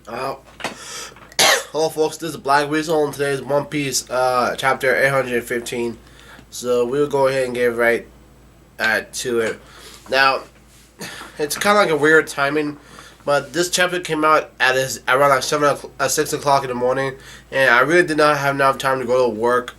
Uh, Hello, folks. This is Black Weasel, and today's One Piece, chapter 815. So we'll go ahead and get right to it. Now, it's kind of like a weird timing, but this chapter came out around like 6 o'clock in the morning, and I really did not have enough time to go to work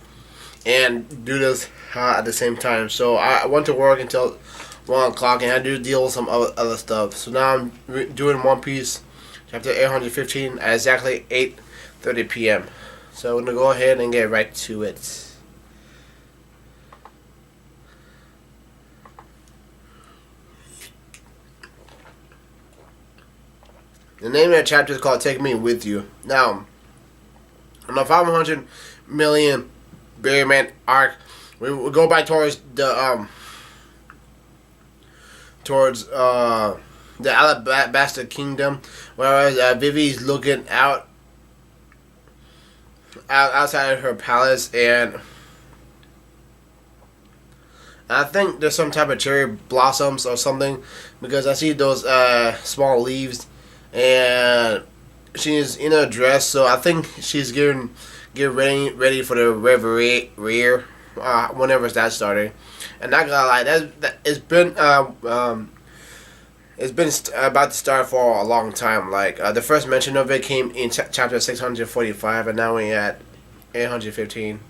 and do this at the same time. So I went to work until 1 o'clock, and I do deal with some other stuff. So now I'm doing One Piece, chapter 815, at exactly 8:30 p.m. So I'm going to go ahead and get right to it. The name of the chapter is called Take Me With You. Now, on the 500 million Berryman arc, we go back towards the Alabasta Kingdom, whereas Vivi's looking outside of her palace, and I think there's some type of cherry blossoms or something, because I see those small leaves, and she's in a dress, so I think she's getting ready for the reverie whenever that started. And not gonna lie, it's been about to start for a long time. Like the first mention of it came in chapter 645, and now we're at 815.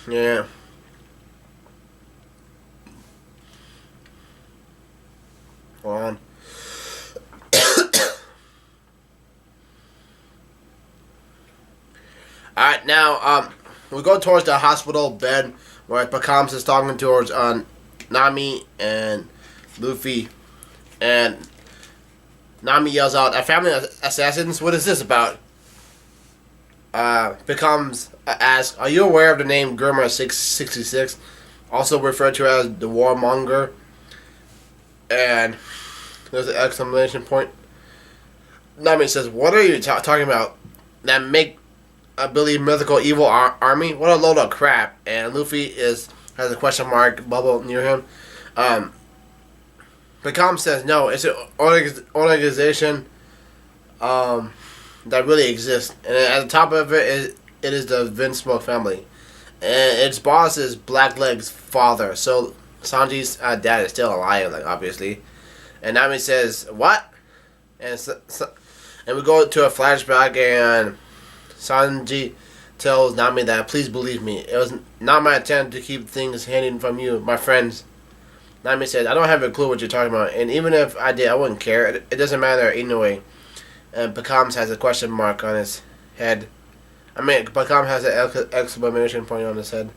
Yeah. Hold on. Alright, now we go towards the hospital bed where Pakams is talking towards Nami and Luffy, and Nami yells out, "A family of assassins? What is this about?" Pakams asks, "Are you aware of the name Germa 666, also referred to as the Warmonger?" And there's an exclamation point. Nami says, "What are you talking about? That make a Billy mythical evil army? What a load of crap!" And Luffy has a question mark bubble near him. Pakam says, "No, it's an organization that really exists, and at the top of it is the Vinsmoke family, and its boss is Blackleg's father. So Sanji's dad is still alive, like, obviously." And Nami says, "What?" And we go to a flashback, and Sanji tells Nami that, "Please believe me, it was not my intent to keep things hidden from you, my friends." Nami says, "I don't have a clue what you're talking about, and even if I did, I wouldn't care. It doesn't matter anyway." And Pakams has a question mark on his head. I mean, Pakam has an exclamation point on his head.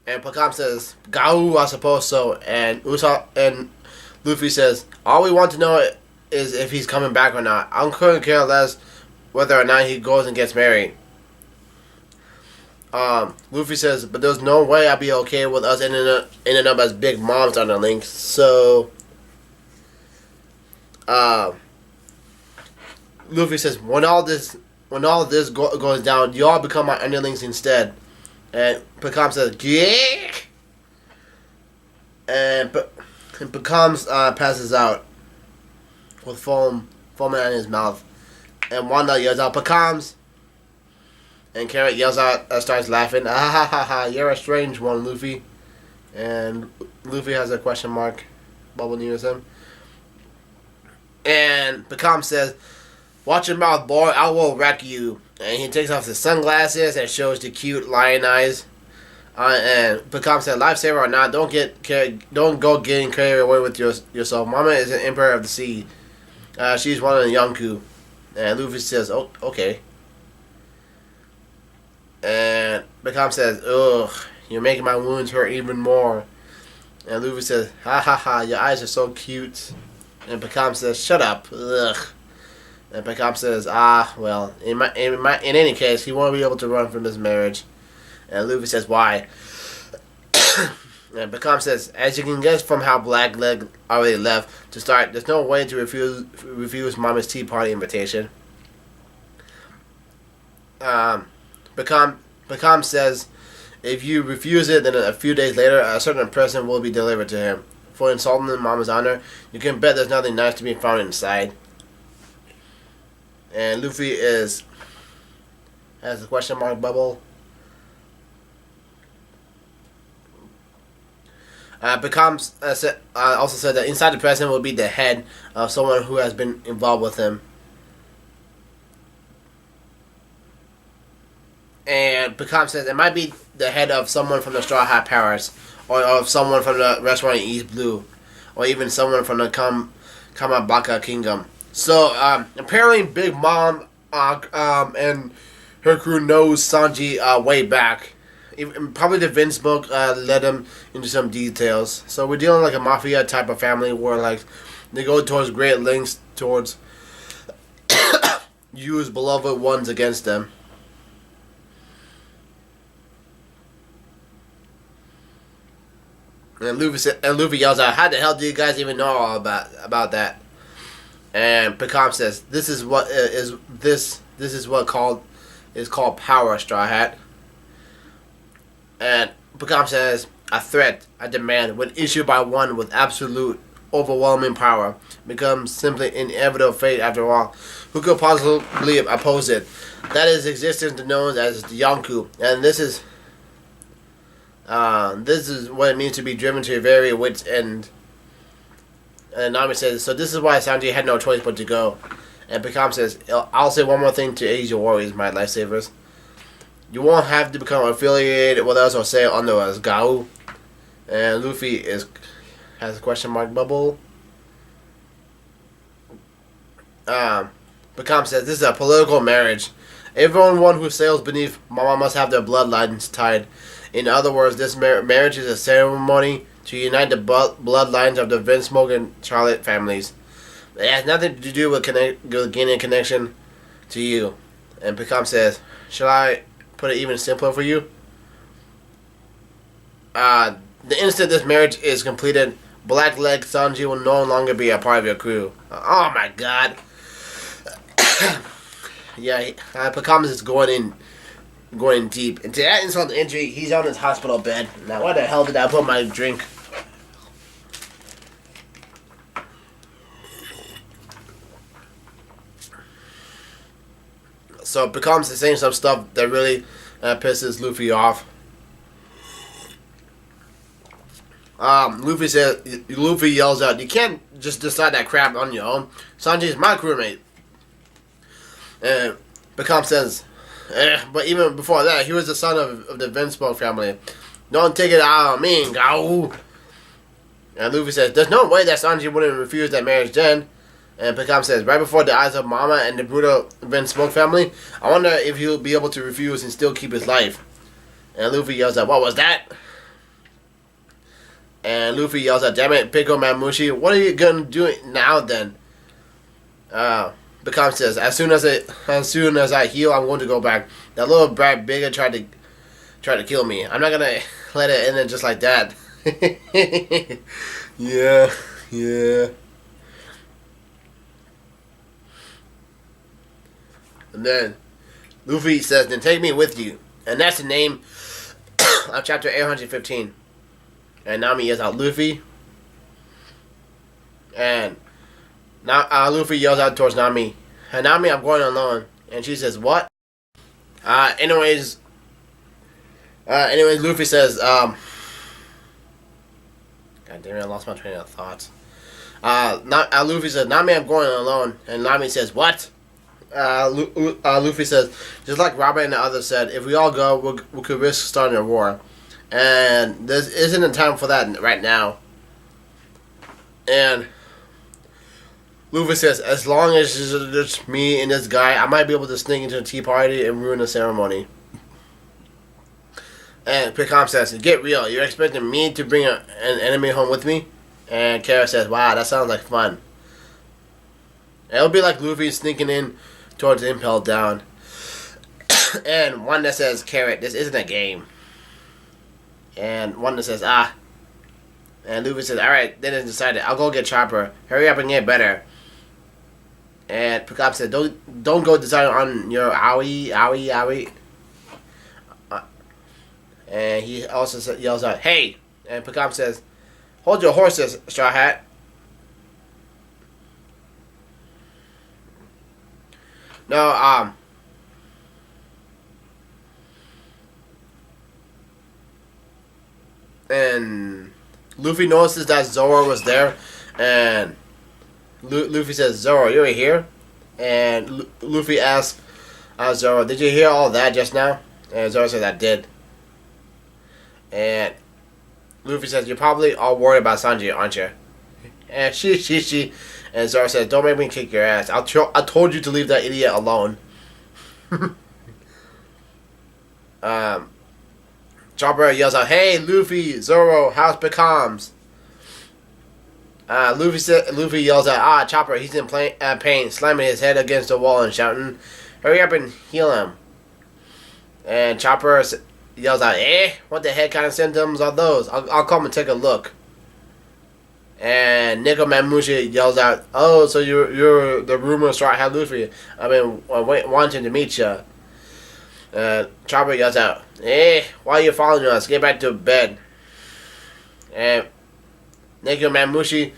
And Pakam says, "Gau, I suppose so." And Luffy says, "All we want to know is if he's coming back or not. I couldn't care less whether or not he goes and gets married." Luffy says, "But there's no way I'd be okay with us ending up as big mobs underlings. So, Luffy says, when all this goes down, you all become my underlings instead." And Pakam says, "Yeah." And Pakam passes out with foaming in his mouth. And Wanda yells out, "Pakams!" And Carrot yells out, starts laughing. "Ah ha ha ha, you're a strange one, Luffy." And Luffy has a question mark bubble near him. And Pakam says, "Watch your mouth, boy, I will wreck you." And he takes off his sunglasses and shows the cute lion eyes. And Pakam said, "Lifesaver or not, don't go getting carried away with yourself. Mama is an emperor of the sea. She's one of the Yonkou." And Luffy says, "Oh, okay." And Pakam says, "Ugh, you're making my wounds hurt even more." And Luffy says, "Ha ha ha, your eyes are so cute." And Pakam says, "Shut up, ugh." And Pakam says, well, in any case, he won't be able to run from this marriage." And Luffy says, "Why?" And Pakam says, "As you can guess from how Blackleg already left to start, there's no way to refuse Mama's tea party invitation." Pakam says, If you refuse it, then a few days later, a certain present will be delivered to him. For insulting Mama's honor, you can bet there's nothing nice to be found inside. And Luffy has a question mark bubble. Also said that inside the present will be the head of someone who has been involved with him. And Picam says it might be the head of someone from the Straw Hat Palace, or of someone from the restaurant in East Blue, or even someone from the Kamabaka Kingdom. So apparently, Big Mom and her crew knows Sanji way back. Probably the Vince book led them into some details. So we're dealing like a mafia type of family where like they go towards great lengths towards use beloved ones against them. And Luffy yells out, "How the hell do you guys even know all about that?" And Picam says, "This is what is called power, Straw Hat." And Picam says, "A threat, a demand, when issued by one with absolute, overwhelming power, becomes simply inevitable fate after all. Who could possibly oppose it? That is existence known as the Yonkou, and this is what it means to be driven to your very wit's end." And Nami says, "So this is why Sanji had no choice but to go." And Picam says, "I'll say one more thing to aid your warriors, my lifesavers. You won't have to become affiliated with us or say under us, Gao." And Luffy has a question mark bubble. Picam says, "This is a political marriage. Everyone who sails beneath Mama must have their bloodlines tied. In other words, this marriage is a ceremony to unite the bloodlines of the Vince, Smoke, and Charlotte families. It has nothing to do with gaining a connection to you." And Picam says, "Shall I put it even simpler for you? The instant this marriage is completed, Blackleg Sanji will no longer be a part of your crew." Oh my god. Yeah, Picam is going deep. And to that insult to injury, he's on his hospital bed. Now, where the hell did I put my drink? So Picam is saying some stuff that really pisses Luffy off. Luffy yells out, "You can't just decide that crap on your own. Sanji's my crewmate." And Picam says, "But even before that, he was the son of the Vince Smoke family. Don't take it out on me, Gao." And Luffy says, "There's no way that Sanji wouldn't refuse that marriage then." And Picam says, "Right before the eyes of Mama and the brutal Vince Smoke family, I wonder if he'll be able to refuse and still keep his life." And Luffy yells out, "What was that?" And Luffy yells out, "Damn it, Pico Mamushi, what are you gonna do now then?" Picam says, as soon as I heal, I'm going to go back. That little brat Bigger tried to kill me. I'm not gonna let it end just like that." Yeah. And then Luffy says, "Then take me with you." And that's the name of chapter 815. And Nami yells out, "Luffy." And now Luffy yells out towards Nami, "Hey, Nami, I'm going alone." And she says, "What?" Anyways, Luffy says, God damn it, I lost my train of thoughts. Luffy says, "Nami, I'm going alone." And Nami says, "What?" Luffy says, "Just like Robert and the others said, if we all go, we could risk starting a war. And there isn't a time for that right now." And Luffy says, "As long as it's just me and this guy, I might be able to sneak into the tea party and ruin the ceremony." And Picam says, "Get real. You're expecting me to bring an enemy home with me?" And Kara says, "Wow, that sounds like fun." It'll be like Luffy sneaking in towards Impel Down. And one that says, "Carrot, this isn't a game." And one that says, "Ah." And Luffy says, "Alright, then it's decided. I'll go get Chopper. Hurry up and get better." And Picam said, Don't go decide on your owie. And And he also yells out, "Hey!" And Picam says, "Hold your horses, Straw Hat." No, and Luffy notices that Zoro was there, and Luffy says, "Zoro, you're here?" And Luffy asks Zoro, "Did you hear all that just now?" And Zoro says, "I did." And Luffy says, "You're probably all worried about Sanji, aren't you?" And she. And Zoro says, "Don't make me kick your ass. I told you to leave that idiot alone." Chopper yells out, "Hey, Luffy, Zoro, how's Picams?" Luffy yells out, Chopper, he's in pain, slamming his head against the wall and shouting, "Hurry up and heal him." And Chopper yells out, what the heck kind of symptoms are those? I'll come and take a look. And Nico Mamushi yells out, "Oh, so you're the rumor Straw Hat Luffy. I've been wanting to meet you." Chopper yells out, why are you following us? Get back to bed." And Nico Mamushi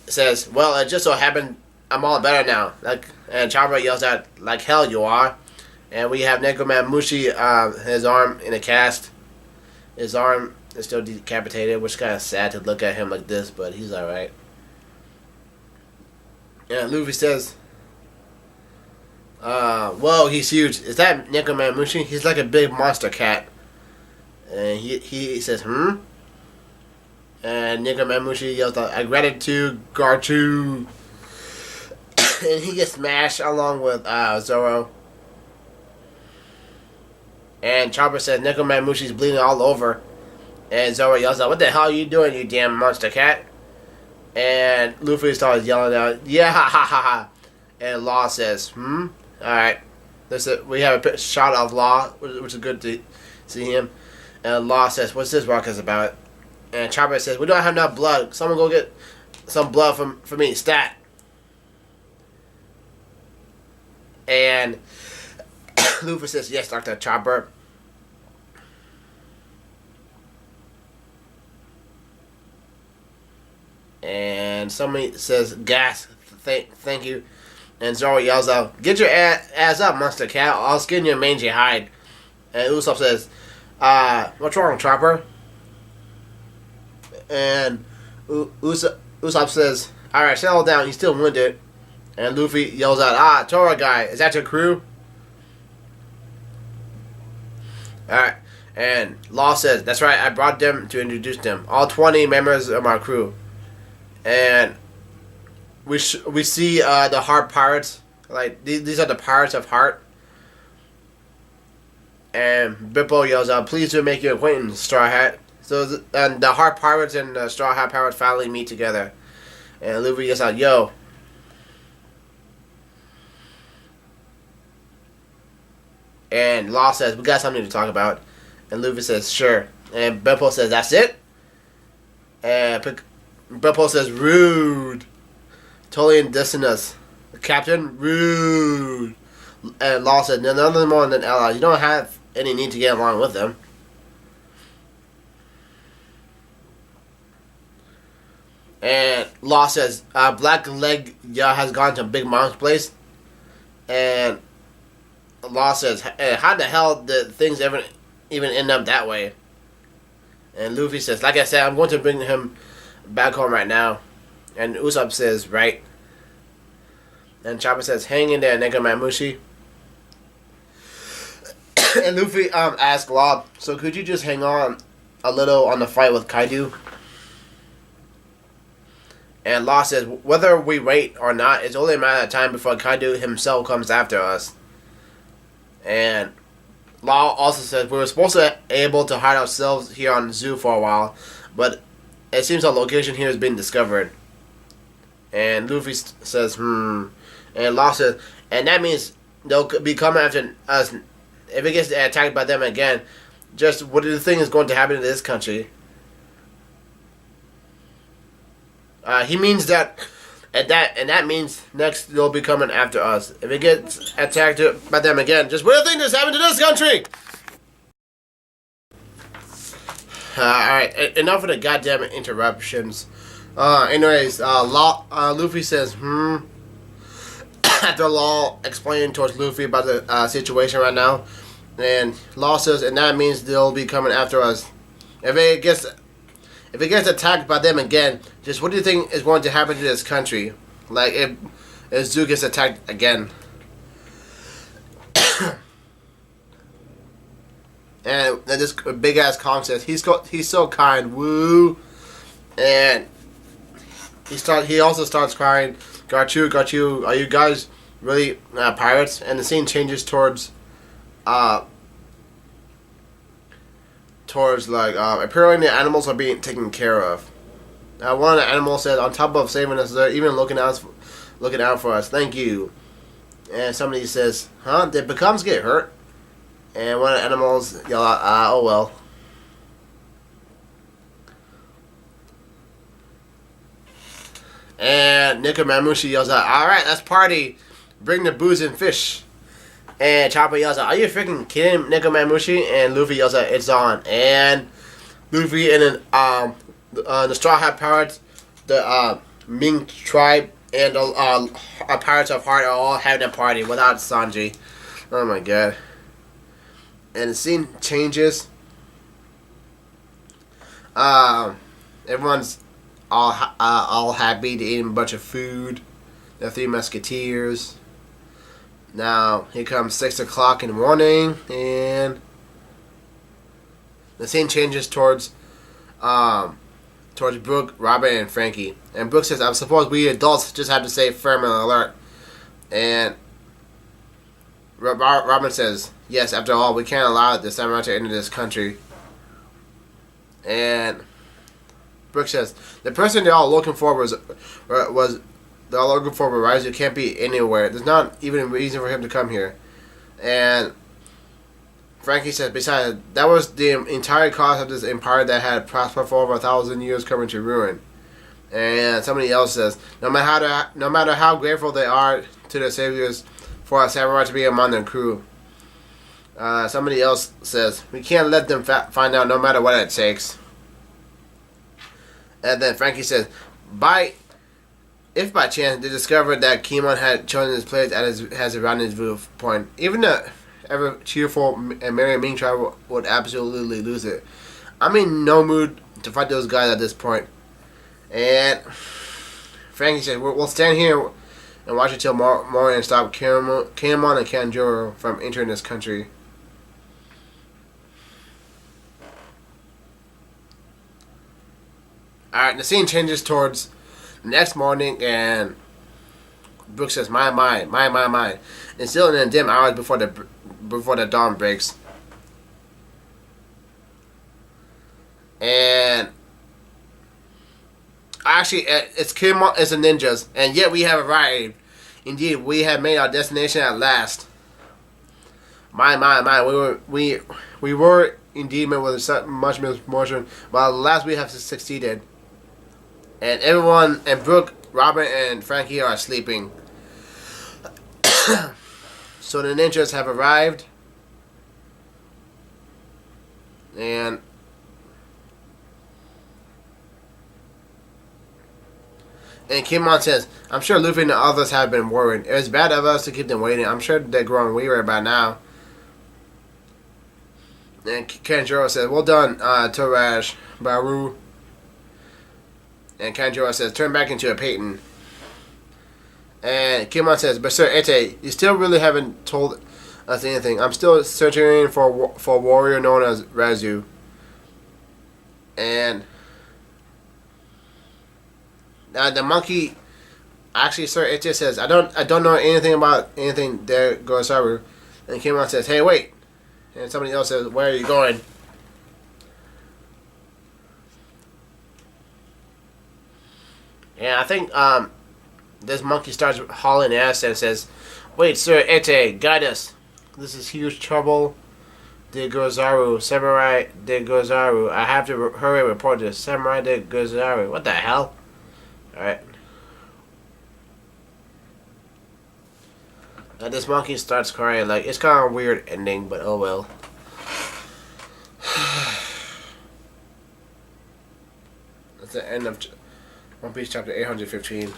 says, "Well, it just so happened I'm all better now." And Chopper yells out, "Like hell you are." And we have Nico Mamushi, his arm in a cast. His arm is still decapitated, which is kind of sad to look at him like this, but he's alright. And Luffy says, whoa, he's huge. Is that Nico Mamushi? He's like a big monster cat." And he says, And Nico Mamushi yells out, "Gratitude, Garchu." And he gets smashed along with Zoro. And Chopper says Nico Mamushi's bleeding all over. And Zoro yells out, "What the hell are you doing, you damn monster cat?" And Luffy starts yelling out, "Yeah, ha ha ha ha." And Law says, Alright. We have a shot of Law, which is good to see him. And Law says, "What's this ruckus about?" And Chopper says, "We don't have enough blood. Someone go get some blood for me, stat." And Luffy says, "Yes, Dr. Chopper." And somebody says, "Gas, thank you." And Zoro yells out, "Get your ass up, monster cat. I'll skin your mangy hide." And Usopp says, "What's wrong, Chopper?" And Usopp says, "Alright, settle down. He's still wounded." And Luffy yells out, "Tora guy, is that your crew?" Alright. And Law says, "That's right, I brought them to introduce them. All 20 members of my crew." And we see the Heart Pirates. Like, these are the Pirates of Heart. And Bippo yells out, "Pleased to make your acquaintance, Straw Hat." So, and the Heart Pirates and the Straw Hat Pirates finally meet together. And Luffy yells out, "Yo." And Law says, "We got something to talk about." And Luffy says, "Sure." And Beppo says, "That's it?" And Beppo says, "Rude. Totally dissing us. Captain, rude." And Law said, "None of them more than allies. You don't have any need to get along with them." And Law says, Black Leg has gone to Big Mom's place. And Law says, how the hell did things even end up that way? And Luffy says, "Like I said, I'm going to bring him back home right now." And Usopp says, "Right." And Chopper says, "Hang in there, Nico Mamushi." And Luffy asks Law, "So could you just hang on a little on the fight with Kaido?" And Law says, "Whether we wait or not, it's only a matter of time before Kaido himself comes after us." And Law also says, "We were supposed to be able to hide ourselves here on Zoo for a while, but it seems our location here has been discovered." And Luffy says, And Law says, "And that means they'll be coming after us. If it gets attacked by them again, just what do you think is going to happen to this country?" He means that, and that means next they'll be coming after us. If it gets attacked by them again, just what do you think has happened to this country? Alright, enough of the goddamn interruptions. Luffy says, after Law explaining towards Luffy about the situation right now, and Law says, and that means they'll be coming after us. If it gets attacked by them again, just what do you think is going to happen to this country? Like if Zoo gets attacked again. And this big ass Kong says he's so kind, woo, and he also starts crying. Got you. Are you guys really pirates? And the scene changes towards apparently the animals are being taken care of. One of the animals said, on top of saving us, they're even looking out for us. Thank you. And somebody says, huh? Did Becomes get hurt? And one of the animals yell out, oh well. And Nekomamushi yells out, alright, let's party. Bring the booze and fish. And Chopper yells out, are you freaking kidding, Nekomamushi? And Luffy yells out, it's on. And Luffy and then the Straw Hat Pirates, the Ming tribe, and the Pirates of Heart are all having a party without Sanji. Oh my god. And the scene changes. Everyone's all happy to eat a bunch of food. The Three Musketeers. Now here comes 6 o'clock in the morning, and the scene changes towards Brook, Robin, and Frankie. And Brook says, "I suppose we adults just have to stay firm and alert." And Robin says, "Yes, after all, we can't allow the samurai to enter this country." And Brook says, "The person they're all looking for was they're all looking for Raizu can't be anywhere. There's not even a reason for him to come here." And Frankie says, "Besides, that was the entire cause of this empire that had prospered for over 1,000 years coming to ruin." And somebody else says, no matter how grateful they are to their saviors for a samurai to be among their crew." Somebody else says, "We can't let them find out no matter what it takes." And then Frankie says, if by chance they discovered that Kimon had chosen his place as a rendezvous point, even the ever cheerful and merry Ming tribe would absolutely lose it. I'm in no mood to fight those guys at this point." And Frankie said, "We'll stand here and watch until morning and stop Kinemon and Kanjuro from entering this country." Alright, the scene changes towards the next morning, and Brook says, my. And still in the dim hours before the dawn breaks. And actually, it's Kinemon, it's the ninjas, and yet we have arrived. Indeed, we have made our destination at last. My. We were indeed met with much misfortune, but at last we have succeeded. And everyone, and Brook, Robin, and Frankie are sleeping. So the ninjas have arrived. And Kimon says, "I'm sure Luffy and the others have been worried. It was bad of us to keep them waiting. I'm sure they're growing weary by now." And Kanjuro says, "Well done, Torash, Baru." And Kanjuro says, "Turn back into a Peyton." And Kimon says, "But Sir Ete, you still really haven't told us anything. I'm still searching for a warrior known as Razu." And the monkey, actually, Sir Ete says, I don't know anything about anything there, Gorosaru." And Kimon says, "Hey, wait." And somebody else says, "Where are you going?" And I think this monkey starts hauling ass and says, "Wait, Sir Ete, guide us. This is huge trouble. De Gozaru, Samurai de Gozaru. I have to hurry and report this. Samurai de Gozaru." What the hell? Alright. And this monkey starts crying. Like, it's kind of a weird ending, but oh well. That's the end of One Piece chapter 815.